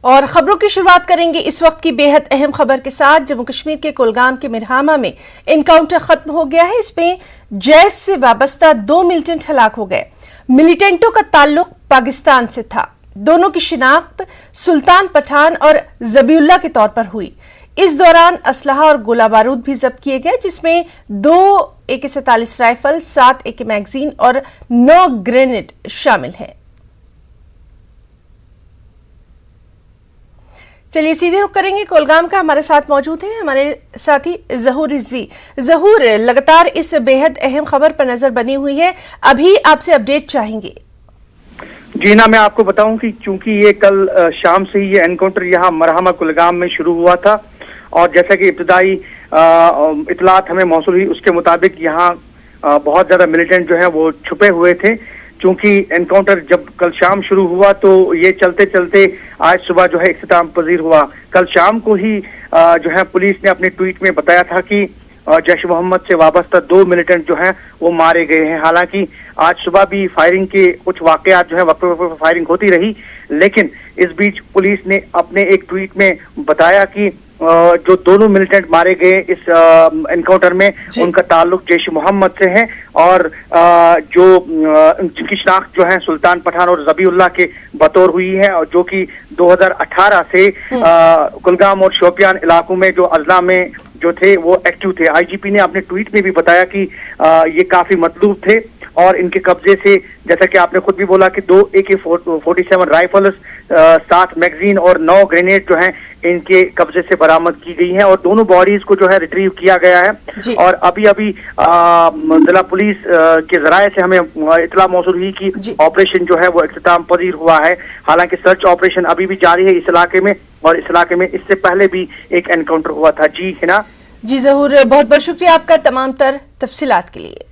اور خبروں کی شروعات کریں گے اس وقت کی بے حد اہم خبر کے ساتھ۔ جموں کشمیر کے کولگام کے مرہامہ میں انکاؤنٹر ختم ہو گیا ہے۔ اس میں جیش سے وابستہ 2 ملیٹنٹ ہلاک ہو گئے۔ ملیٹنٹوں کا تعلق پاکستان سے تھا۔ دونوں کی شناخت سلطان پٹھان اور ذبیح اللہ کے طور پر ہوئی۔ اس دوران اسلحہ اور گولہ بارود بھی ضبط کیے گئے، جس میں 2 AK-47 رائفل، 7 AK میگزین اور 9 گرینیڈ شامل ہیں۔ چلیے سیدھے رخ کریں گے کولگام کا۔ ہمارے ساتھ موجود ہیں ہمارے ساتھی ظہور رضوی۔ ظہور، لگاتار اس بے حد اہم خبر پر نظر بنی ہوئی ہے، ابھی آپ سے اپڈیٹ چاہیں گے۔ جی نا، میں آپ کو بتاؤں کہ چونکہ یہ کل شام سے ہی یہ انکاؤنٹر یہاں مرہامہ کولگام میں شروع ہوا تھا، اور جیسا کہ ابتدائی اطلاعات ہمیں موصول ہوئی اس کے مطابق یہاں بہت زیادہ ملیٹنٹ جو ہیں وہ چھپے ہوئے تھے۔ چونکہ انکاؤنٹر جب کل شام شروع ہوا تو یہ چلتے چلتے آج صبح جو ہے اختتام پذیر ہوا۔ کل شام کو ہی جو ہے پولیس نے اپنے ٹویٹ میں بتایا تھا کہ جیش محمد سے وابستہ 2 ملیٹنٹ جو ہیں وہ مارے گئے ہیں۔ حالانکہ آج صبح بھی فائرنگ کے کچھ واقعات جو ہیں وقفے وقفے فائرنگ ہوتی رہی، لیکن اس بیچ پولیس نے اپنے ایک ٹویٹ میں بتایا کہ جو دونوں ملیٹنٹ مارے گئے اس انکاؤنٹر میں ان کا تعلق جیش محمد سے ہے، اور جو جن کی شناخت جو ہے سلطان پٹھان اور ذبیح اللہ کے بطور ہوئی ہے، اور جو کہ 2018 سے کولگام اور شوپیان علاقوں میں جو اضلاع میں جو تھے وہ ایکٹیو تھے۔ آئی جی پی نے اپنے ٹویٹ میں بھی بتایا کہ یہ کافی مطلوب تھے، اور ان کے قبضے سے جیسا کہ آپ نے خود بھی بولا کہ 2 AK-47 رائفلز، 7 میگزین اور 9 گرینیڈ جو ہیں ان کے قبضے سے برآمد کی گئی ہیں، اور دونوں باڈیز کو جو ہے ریٹریو کیا گیا ہے۔ اور ابھی ضلع پولیس کے ذرائع سے ہمیں اطلاع موصول ہوئی کہ آپریشن جو ہے وہ اختتام پذیر ہوا ہے۔ حالانکہ سرچ آپریشن ابھی بھی جاری ہے اس علاقے میں، اور اس علاقے میں اس سے پہلے بھی ایک انکاؤنٹر ہوا تھا۔ جی ہنا۔ جی ظہور، بہت بہت شکریہ آپ کا تمام تر تفصیلات کے لیے۔